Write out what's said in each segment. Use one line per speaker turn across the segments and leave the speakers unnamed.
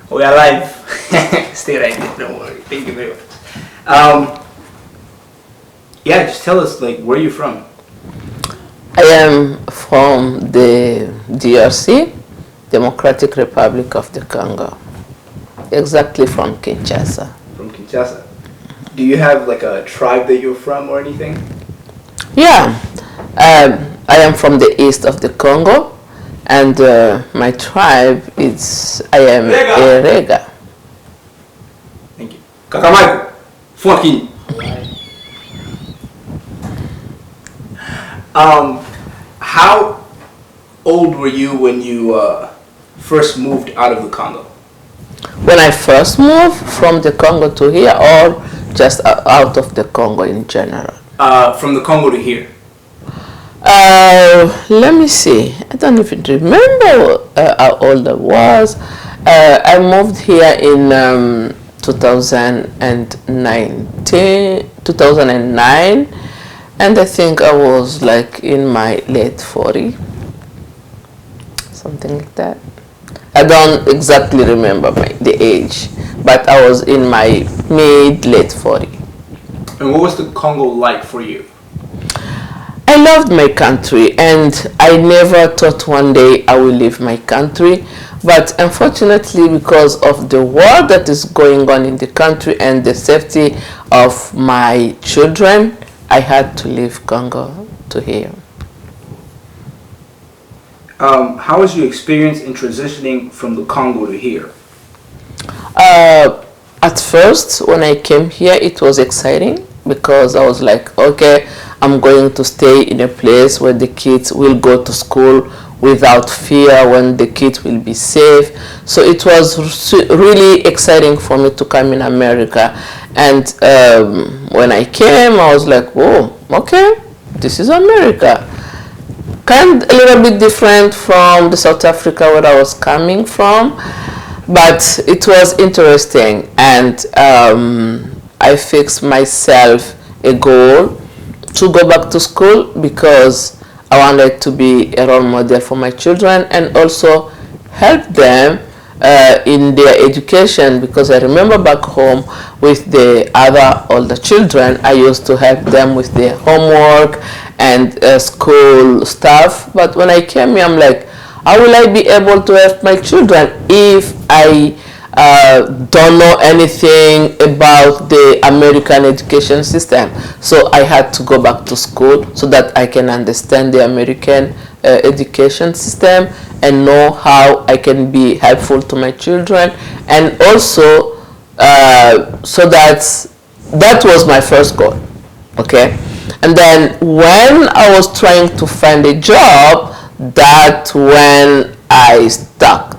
We are live. Stay right there. Don't worry. Thank you very much. Yeah, just tell us like where you're from.
I am from the DRC, Democratic Republic of the Congo. Exactly from Kinshasa.
From Kinshasa. Do you have like a tribe that you're from or anything?
Yeah, I am from the east of the Congo, and my tribe is I am a Rega.
Thank you. Kakamaiko, fucking. How old were you when you first moved out of the Congo?
When I first moved from the Congo to here, or just out of the Congo in general?
From the Congo to here.
Let me see. I don't even remember how old I was. I moved here in 2009, and I think I was like in my late 40, something like that. I don't exactly remember the age, but I was in my late 40.
And what was the Congo like for you?
I loved my country, and I never thought one day I will leave my country. But unfortunately, because of the war that is going on in the country and the safety of my children, I had to leave Congo to here.
How was your experience in transitioning from the Congo to here?
At first, when I came here, it was exciting because I was like, okay, I'm going to stay in a place where the kids will go to school without fear, when the kids will be safe. So it was really exciting for me to come in America. And when I came, I was like, whoa, okay, this is America. Kind of a little bit different from the South Africa where I was coming from, but it was interesting. And I fixed myself a goal to go back to school because I wanted to be a role model for my children and also help them in their education, because I remember back home with the other older children, I used to help them with their homework and school stuff. But when I came here, I'm like, how will I be able to help my children if I don't know anything about the American education system? So I had to go back to school so that I can understand the American education system and know how I can be helpful to my children, and also so that was my first goal. Okay, and then when I was trying to find a job, that's when I stuck.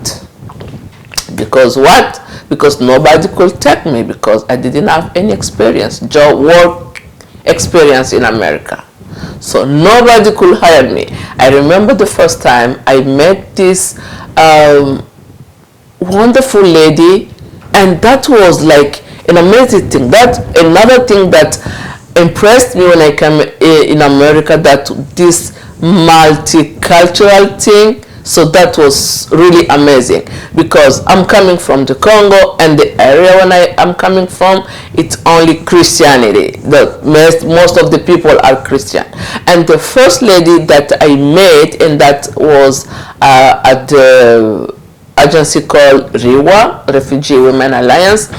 Because what? Because nobody could take me because I didn't have any experience, job work experience in America. So nobody could hire me. I remember the first time I met this wonderful lady, and that was like an amazing thing. That's another thing that impressed me when I came in America, that this multicultural thing. So that was really amazing because I'm coming from the Congo, and the area when I am coming from, it's only Christianity. Most of the people are Christian. And the first lady that I met, and that was at the agency called RIWA, Refugee Women Alliance,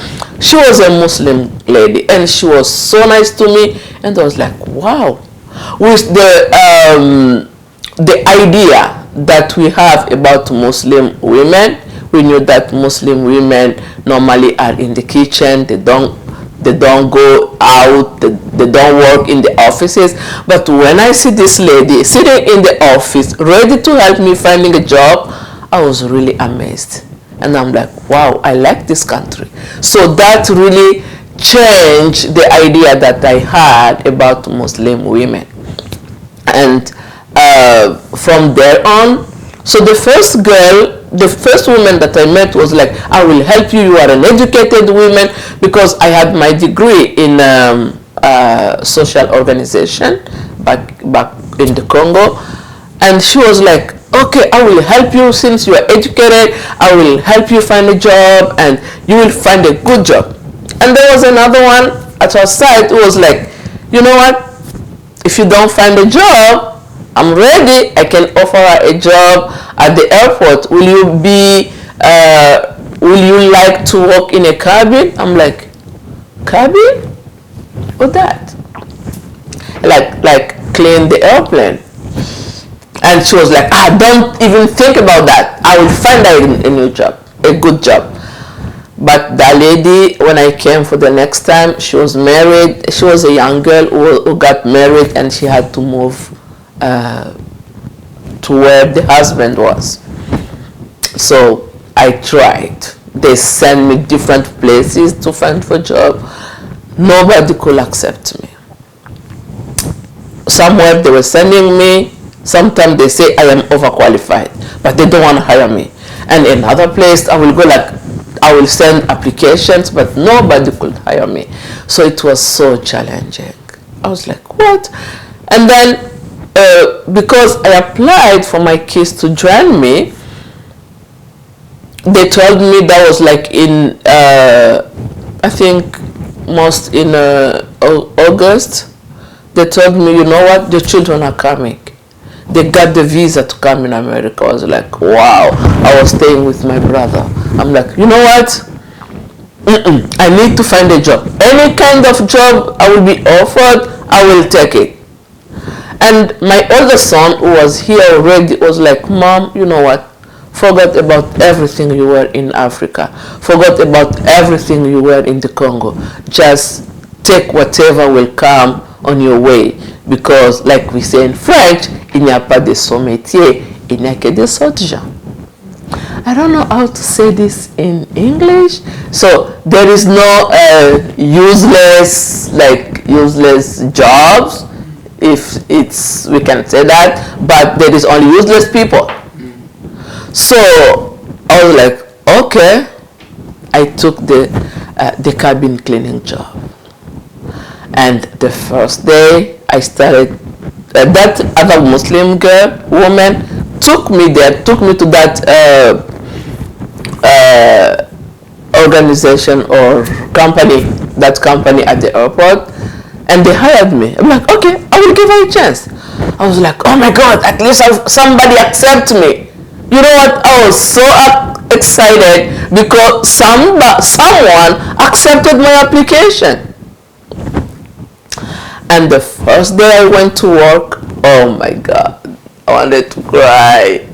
she was a Muslim lady, and she was so nice to me, and I was like, wow. With the idea that we have about Muslim women, we knew that Muslim women normally are in the kitchen, they don't go out, they don't work in the offices. But when I see this lady sitting in the office ready to help me finding a job, I was really amazed, and I'm like, wow, I like this country. So that really changed the idea that I had about Muslim women. And from there on, so the first woman that I met was like, I will help you, you are an educated woman, because I had my degree in social organization back in the Congo. And she was like, okay, I will help you since you are educated. I will help you find a job and you will find a good job. And there was another one at our side who was like, you know what? If you don't find a job, I'm ready. I can offer her a job at the airport. Will you like to work in a cabin? I'm like, cabin? What that? Like clean the airplane. And she was like, don't even think about that. I will find her a new job, a good job. But that lady, when I came for the next time, she was married. She was a young girl who got married, and she had to move to where the husband was. So I tried. They sent me different places to find for job. Nobody could accept me. Somewhere they were sending me. Sometimes they say I am overqualified, but they don't want to hire me. And another place I will go I will send applications, but nobody could hire me. So it was so challenging. I was like, what? And then because I applied for my kids to join me, they told me that was like in I think most in August. They told me, you know what, the children are coming. They got the visa to come in America. I was like, wow. I was staying with my brother. I'm like, you know what? I need to find a job. Any kind of job I will be offered, I will take it. And my older son, who was here already, was like, Mom, you know what? Forget about everything you were in Africa. Forget about everything you were in the Congo. Just take whatever will come on your way. Because, like we say in French, il n'y a pas de sot métier, il n'y a que des sottes gens. I don't know how to say this in English. So there is no useless jobs, if we can say that, but there is only useless people. So I was like, okay. I took the cabin cleaning job. And the first day I started, that other Muslim woman took me to that organization or company at the airport, and they hired me. I'm like, okay, I will give her a chance. I was like, oh my God, at least somebody accept me. You know what? I was so excited because someone accepted my application. And the first day I went to work, oh my God, I wanted to cry.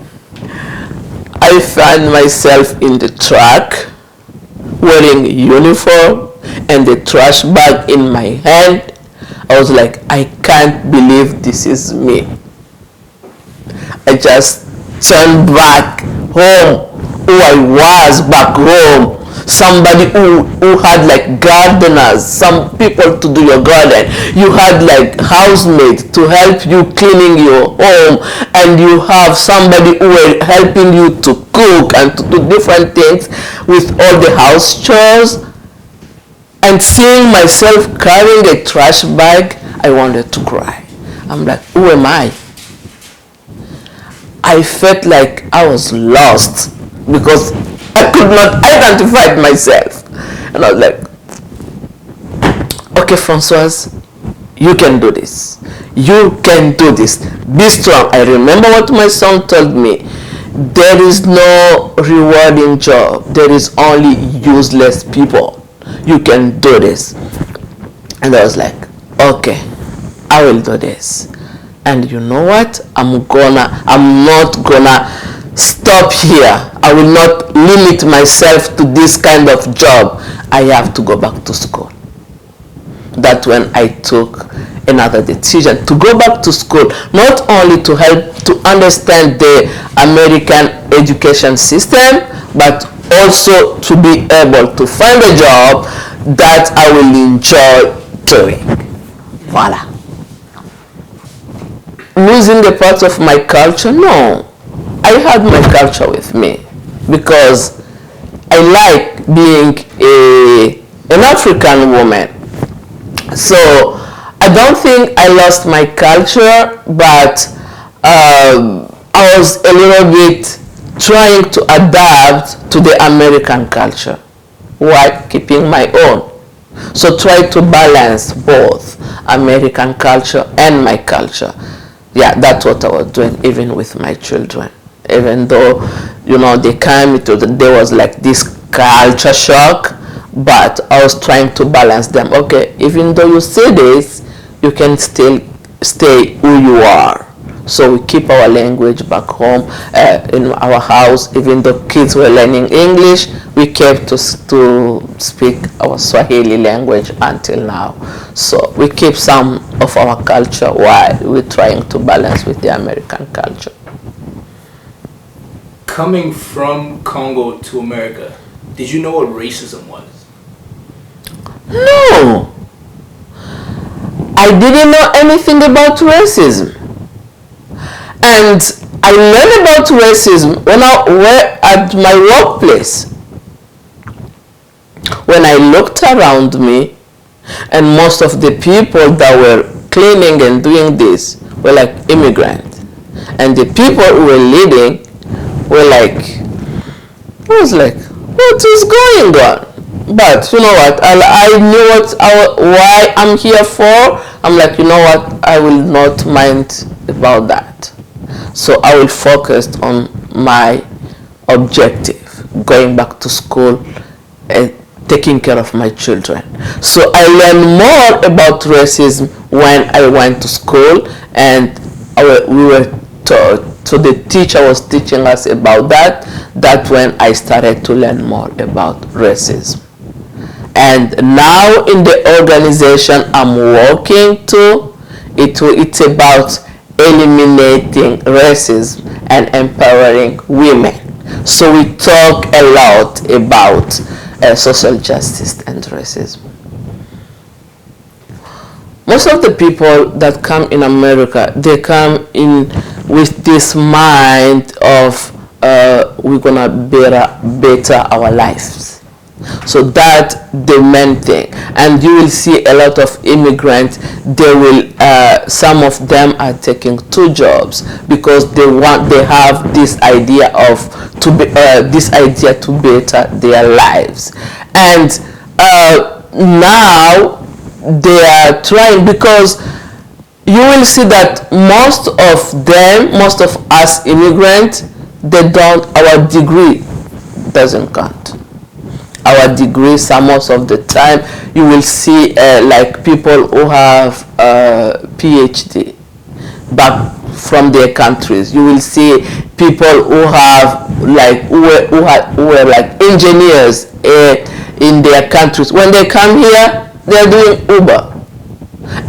I found myself in the truck wearing a uniform and the trash bag in my hand. I was like, I can't believe this is me. I just turned back home, who I was back home. Somebody who had like gardeners, some people to do your garden. You had like housemates to help you cleaning your home, and you have somebody who were helping you to cook and to do different things with all the house chores. And seeing myself carrying a trash bag, I wanted to cry. I'm like, who am I? I felt like I was lost because I could not identify myself. And I was like, okay, Francoise, you can do this. You can do this. Be strong. I remember what my son told me. There is no rewarding job. There is only useless people. You can do this. And I was like, okay, I will do this. And you know what? I'm not gonna stop here. I will not limit myself to this kind of job. I have to go back to school. That's when I took another decision to go back to school, not only to help to understand the American education system, but also to be able to find a job that I will enjoy doing. Voila. Losing a part of my culture? No. I had my culture with me because I like being an African woman. So I don't think I lost my culture, but I was a little bit trying to adapt to the American culture while keeping my own. So try to balance both American culture and my culture. Yeah, that's what I was doing even with my children. Even though, they came, there was like this culture shock, but I was trying to balance them. Okay, even though you say this, you can still stay who you are. So we keep our language back home in our house. Even though kids were learning English, we kept to speak our Swahili language until now. So we keep some of our culture while we're trying to balance with the American culture.
Coming from Congo to America, did you know what racism was?
No, I didn't know anything about racism. And I learned about racism when I were at my workplace. When I looked around me, and most of the people that were cleaning and doing this were like immigrants. And the people who were leading were like, I was like, what is going on? But you know what, I knew why I'm here for. I'm like, you know what, I will not mind about that. So I will focus on my objective, going back to school and taking care of my children. So I learned more about racism when I went to school, and we were taught. So the teacher was teaching us about that. That's when I started to learn more about racism. And now in the organization I'm working to, it's about eliminating racism and empowering women. So we talk a lot about social justice and racism. Most of the people that come in America, they come in with this mind of we're gonna better our lives. So that's the main thing. And you will see a lot of immigrants, some of them are taking 2 jobs because they have this idea to better their lives. And now they are trying, because you will see that most of us immigrants, our degree doesn't count. Our degree, most of the time, you will see like people who have PhD back from their countries. You will see people who have who were like engineers in their countries. When they come here, they are doing Uber.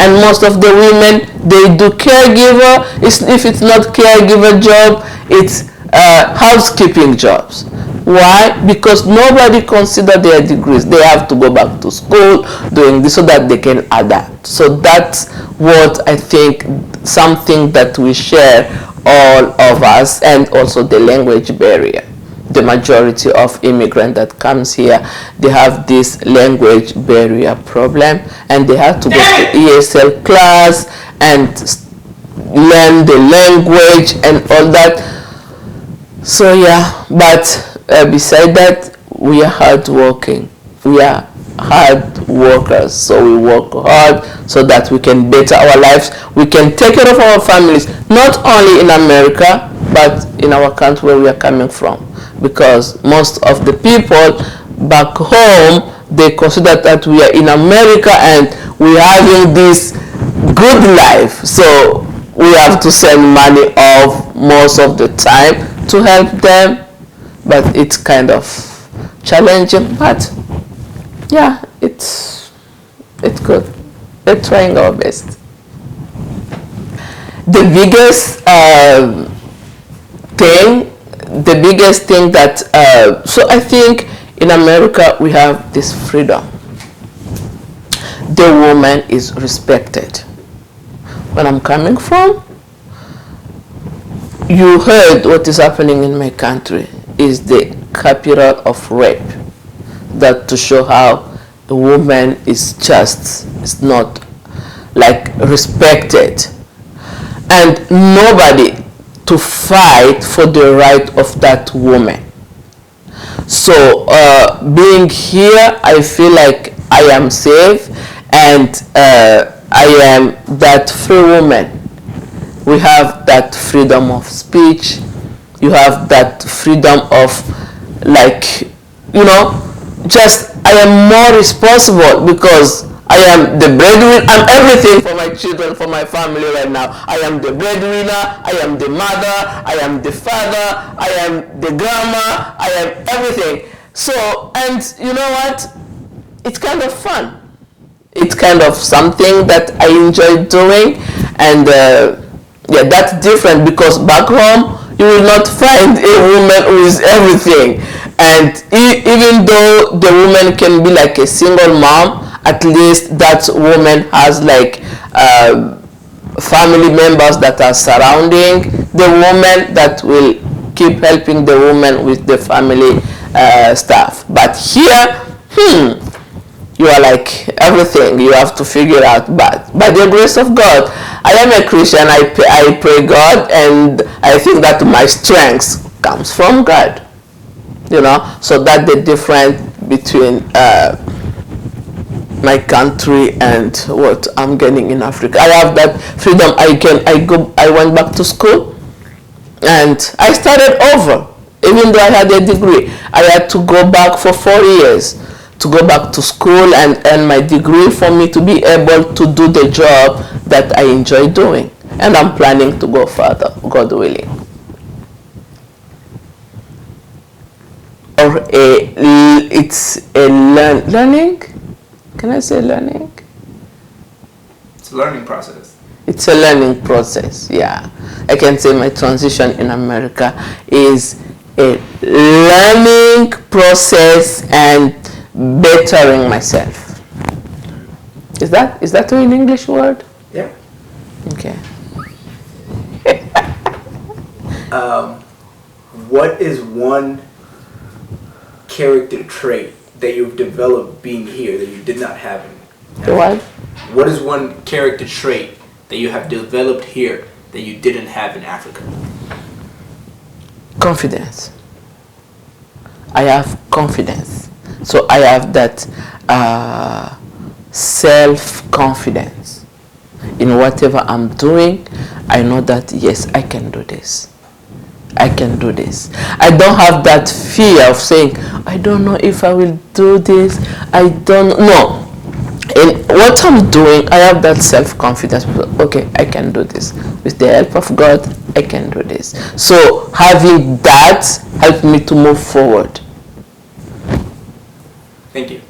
And most of the women, they do caregiver. If it's not caregiver job, it's housekeeping jobs. Why? Because nobody considers their degrees. They have to go back to school doing this so that they can adapt. So that's what I think, something that we share, all of us, and also the language barrier. The majority of immigrants that comes here, they have this language barrier problem, and they have to go to ESL class and learn the language and all that. So yeah, but beside that, we are hardworking. We are hard workers, so we work hard so that we can better our lives. We can take care of our families, not only in America, but in our country where we are coming from. Because most of the people back home, they consider that we are in America and we are having this good life. So we have to send money off most of the time to help them. But it's kind of challenging, but yeah, it's good. We're trying our best. The biggest thing that, so I think in America we have this freedom. The woman is respected. When I'm coming from, you heard what is happening in my country is the capital of rape. That to show how a woman is not like respected. And nobody to fight for the right of that woman. So being here, I feel like I am safe, and I am that free woman. We have that freedom of speech. You have that freedom of, like, you know, just I am more responsible because I am the breadwinner. I'm everything for my children, for my family right now. I am the breadwinner. I am the mother. I am the father. I am the grandma. I am everything. So, and you know what? It's kind of fun. It's kind of something that I enjoy doing, and yeah, that's different because back home you will not find a woman who is everything. And even though the woman can be like a single mom, at least that woman has like family members that are surrounding the woman that will keep helping the woman with the family stuff. But here, you are like everything. You have to figure out. But by the grace of God, I am a Christian. I pray God, and I think that my strength comes from God. You know, so that's the difference between my country and what I'm getting in Africa. I have that freedom. I went back to school, and I started over. Even though I had a degree, I had to go back for 4 years to go back to school and earn my degree for me to be able to do the job that I enjoy doing. And I'm planning to go further, God willing. Or it's a learning. Can I say learning?
It's a learning process.
It's a learning process, yeah. I can say my transition in America is a learning process and bettering myself. Is that an English word?
Yeah.
Okay.
What is one character trait that you've developed being here that you did not have in
The what?
What is one character trait that you have developed here that you didn't have in Africa?
Confidence. I have confidence. So I have that self-confidence in whatever I'm doing. I know that yes, I can do this. I can do this. I don't have that fear of saying, I don't know if I will do this. I don't know. In what I'm doing, I have that self-confidence. Okay, I can do this. With the help of God, I can do this. So having that helped me to move forward.
Thank you.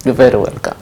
You're very welcome.